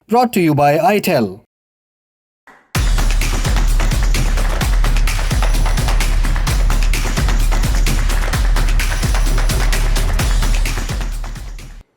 Brought to you by ITEL.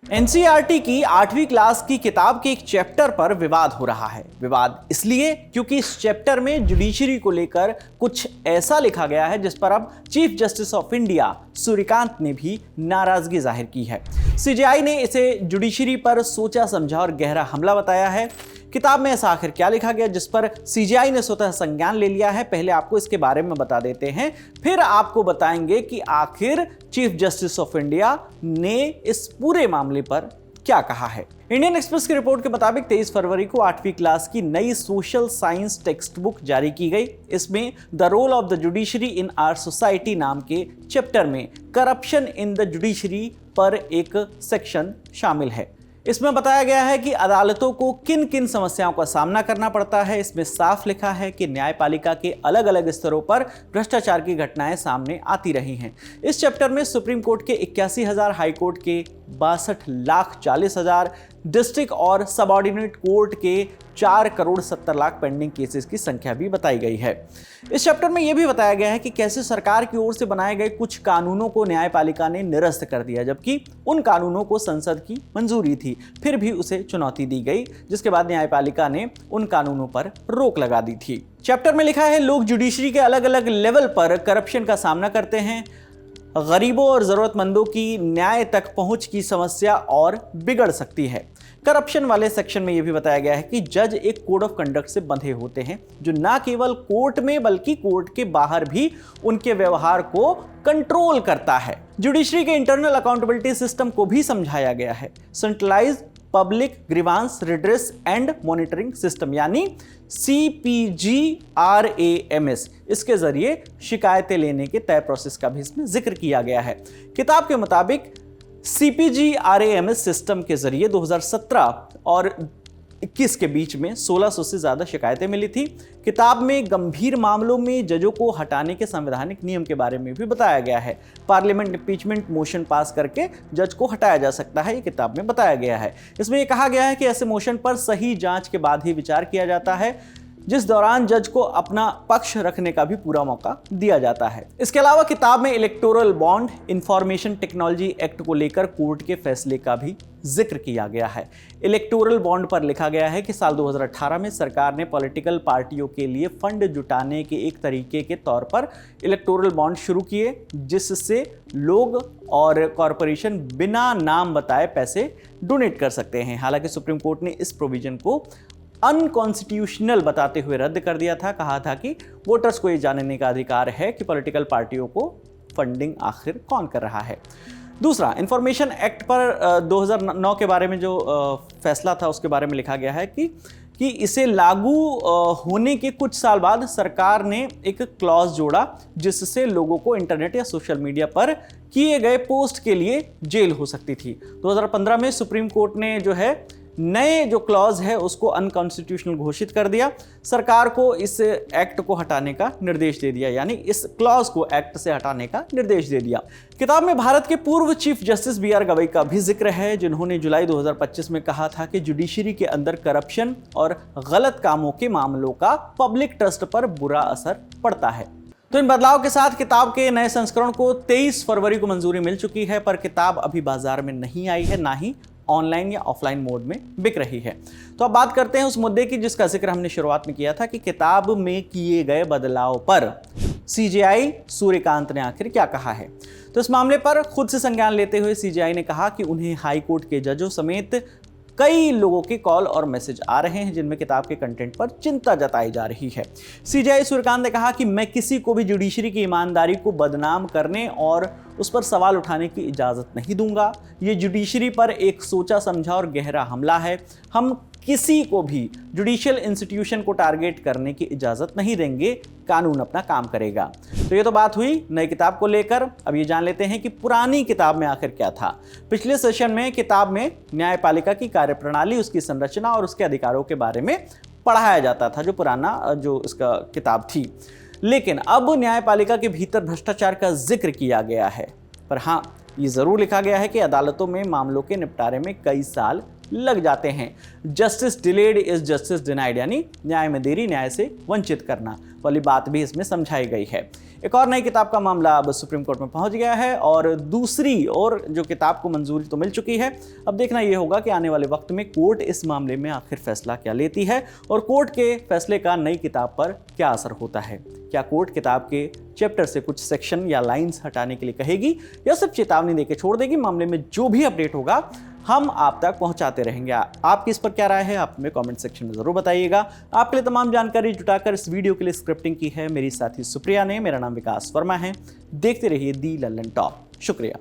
NCERT की 8वीं class की किताब के एक चैप्टर पर विवाद हो रहा है। विवाद इसलिए क्योंकि इस चैप्टर में जुडिशरी को लेकर कुछ ऐसा लिखा गया है जिस पर अब chief justice of India Suryakant ने भी नाराजगी जाहिर की है। सीजेआई ने इसे जुडिशरी पर सोचा समझा और गहरा हमला बताया है। किताब में ऐसा आखिर क्या लिखा गया जिस पर सीजेआई ने स्वतः संज्ञान ले लिया है, पहले आपको इसके बारे में बता देते हैं, फिर आपको बताएंगे कि आखिर चीफ जस्टिस ऑफ इंडिया ने इस पूरे मामले पर क्या कहा है। इंडियन एक्सप्रेस की रिपोर्ट के मुताबिक 23 फरवरी को 8वीं क्लास की नई सोशल साइंस टेक्स्ट बुक जारी की गई। इसमें the role of the judiciary in our society नाम के चैप्टर में करप्शन इन द जुडिशरी पर एक सेक्शन शामिल है। इसमें बताया गया है कि अदालतों को किन किन समस्याओं का सामना करना पड़ता है। इसमें साफ लिखा है कि न्यायपालिका के अलग अलग स्तरों पर भ्रष्टाचार की घटनाएं सामने आती रही हैं। इस चैप्टर में सुप्रीम कोर्ट के 81,000, हाई कोर्ट के 62,40,000, डिस्ट्रिक्ट और सबऑर्डिनेट कोर्ट के 4,70,00,000 पेंडिंग केसेस की संख्या भी बताई गई है। इस चैप्टर में यह भी बताया गया है कि कैसे सरकार की ओर से बनाए गए कुछ कानूनों को न्यायपालिका ने निरस्त कर दिया, जबकि उन कानूनों को संसद की मंजूरी थी, फिर भी उसे चुनौती दी गई, जिसके बाद न्यायपालिका ने उन कानूनों पर रोक लगा दी थी। चैप्टर में लिखा है, लोग जुडिशरी के अलग अलग लेवल पर करप्शन का सामना करते हैं। गरीबों और जरूरतमंदों की न्याय तक पहुंच की समस्या और बिगड़ सकती है। करप्शन वाले सेक्शन में यह भी बताया गया है कि जज एक कोड ऑफ कंडक्ट से बंधे होते हैं जो न केवल कोर्ट में बल्कि कोर्ट के बाहर भी उनके व्यवहार को कंट्रोल करता है। जुडिशरी के इंटरनल अकाउंटेबिलिटी सिस्टम को भी समझाया गया है। Centralised public grievance redress and monitoring system यानी CPGRAMS, इसके जरिए शिकायतें लेने के तय प्रोसेस का भी इसमें जिक्र किया गया है। किताब के मुताबिक CPGRAMS सिस्टम के जरिए 2017 और 21 के बीच में 1600 से ज्यादा शिकायतें मिली थी। किताब में गंभीर मामलों में जजों को हटाने के संवैधानिक नियम के बारे में भी बताया गया है। पार्लियामेंट इंपीचमेंट मोशन पास करके जज को हटाया जा सकता है, ये किताब में बताया गया है। इसमें यह कहा गया है कि ऐसे मोशन पर सही जांच के बाद ही विचार किया जाता है, जिस दौरान जज को अपना पक्ष रखने का भी पूरा मौका दिया जाता है। इसके अलावा किताब में electoral bond information technology act को लेकर कोर्ट के फैसले का भी जिक्र किया गया है। इलेक्टोरल बॉन्ड पर लिखा गया है कि साल 2018 में सरकार ने पॉलिटिकल पार्टियों के लिए फंड जुटाने के एक तरीके के तौर पर इलेक्टोरल बॉन्ड शुरू किए, जिससे लोग और कॉरपोरेशन बिना नाम बताए पैसे डोनेट कर सकते हैं। हालांकि सुप्रीम कोर्ट ने इस प्रोविजन को अनकॉन्स्टिट्यूशनल बताते हुए रद्द कर दिया था। कहा था कि वोटर्स को यह जानने का अधिकार है कि पॉलिटिकल पार्टियों को फंडिंग आखिर कौन कर रहा है। दूसरा, इंफॉर्मेशन एक्ट पर 2009 के बारे में जो फैसला था उसके बारे में लिखा गया है कि इसे लागू होने के कुछ साल बाद सरकार ने एक क्लॉज जोड़ा जिससे लोगों को इंटरनेट या सोशल मीडिया पर किए गए पोस्ट के लिए जेल हो सकती थी। 2015 में सुप्रीम कोर्ट ने जो है नए जो क्लॉज है उसको अनकॉन्स्टिट्यूशनल घोषित कर दिया। सरकार को इस एक्ट को हटाने का निर्देश दे दिया, यानी इस क्लॉज को एक्ट से हटाने का निर्देश दे दिया। किताब में भारत के पूर्व चीफ जस्टिस BR गवई का भी जिक्र है, जिन्होंने जुलाई 2025 में कहा था कि जुडिशरी के अंदर करप्शन और गलत कामों के मामलों का पब्लिक ट्रस्ट पर बुरा असर पड़ता है। तो इन बदलाव के साथ किताब के नए संस्करण को 23 फरवरी को मंजूरी मिल चुकी है, पर किताब अभी बाजार में नहीं आई है, ना ही ऑनलाइन या ऑफलाइन मोड में बिक रही है। तो अब बात करते हैं उस मुद्दे की जिसका जिक्र हमने शुरुआत में किया था कि किताब में किए गए बदलाव पर सीजेआई सूर्यकांत ने आखिर क्या कहा है। तो इस मामले पर खुद से संज्ञान लेते हुए सीजेआई ने कहा कि उन्हें हाई कोर्ट के जजों समेत कई लोगों के कॉल और मैसेज आ रहे हैं जिनमें किताब के कंटेंट पर चिंता जताई जा रही है। सीजेआई सूर्यकांत ने कहा कि मैं किसी को भी जुडिशरी की ईमानदारी को बदनाम करने और उस पर सवाल उठाने की इजाज़त नहीं दूंगा। ये जुडिशरी पर एक सोचा समझा और गहरा हमला है। हम किसी को भी जुडिशियल इंस्टीट्यूशन को टारगेट करने की इजाज़त नहीं देंगे, कानून अपना काम करेगा। तो ये तो बात हुई नई किताब को लेकर। अब ये जान लेते हैं कि पुरानी किताब में आखिर क्या था। पिछले सेशन में किताब में न्यायपालिका की कार्यप्रणाली, उसकी संरचना और उसके अधिकारों के बारे में पढ़ाया जाता था, जो पुराना जो इसका किताब थी। लेकिन अब न्यायपालिका के भीतर भ्रष्टाचार का जिक्र किया गया है। पर हाँ, ये ज़रूर लिखा गया है कि अदालतों में मामलों के निपटारे में कई साल लग जाते हैं। Justice delayed is justice denied, यानी न्याय में देरी न्याय से वंचित करना वाली बात भी इसमें समझाई गई है। एक और नई किताब का मामला अब सुप्रीम कोर्ट में पहुंच गया है और दूसरी और जो किताब को मंजूरी तो मिल चुकी है। अब देखना यह होगा कि आने वाले वक्त में कोर्ट इस मामले में आखिर फैसला क्या लेती है और कोर्ट के फैसले का नई किताब पर क्या असर होता है। क्या कोर्ट किताब के चैप्टर से कुछ सेक्शन या लाइंस हटाने के लिए कहेगी या सिर्फ चेतावनी देकर छोड़ देगी। मामले में जो भी अपडेट होगा हम आप तक पहुंचाते रहेंगे। आपकी इस पर क्या राय है आप हमें कमेंट सेक्शन में जरूर बताइएगा। आपके लिए तमाम जानकारी जुटाकर इस वीडियो के लिए स्क्रिप्टिंग की है मेरी साथी सुप्रिया ने। मेरा नाम विकास वर्मा है। देखते रहिए दी लल्लन टॉप। शुक्रिया।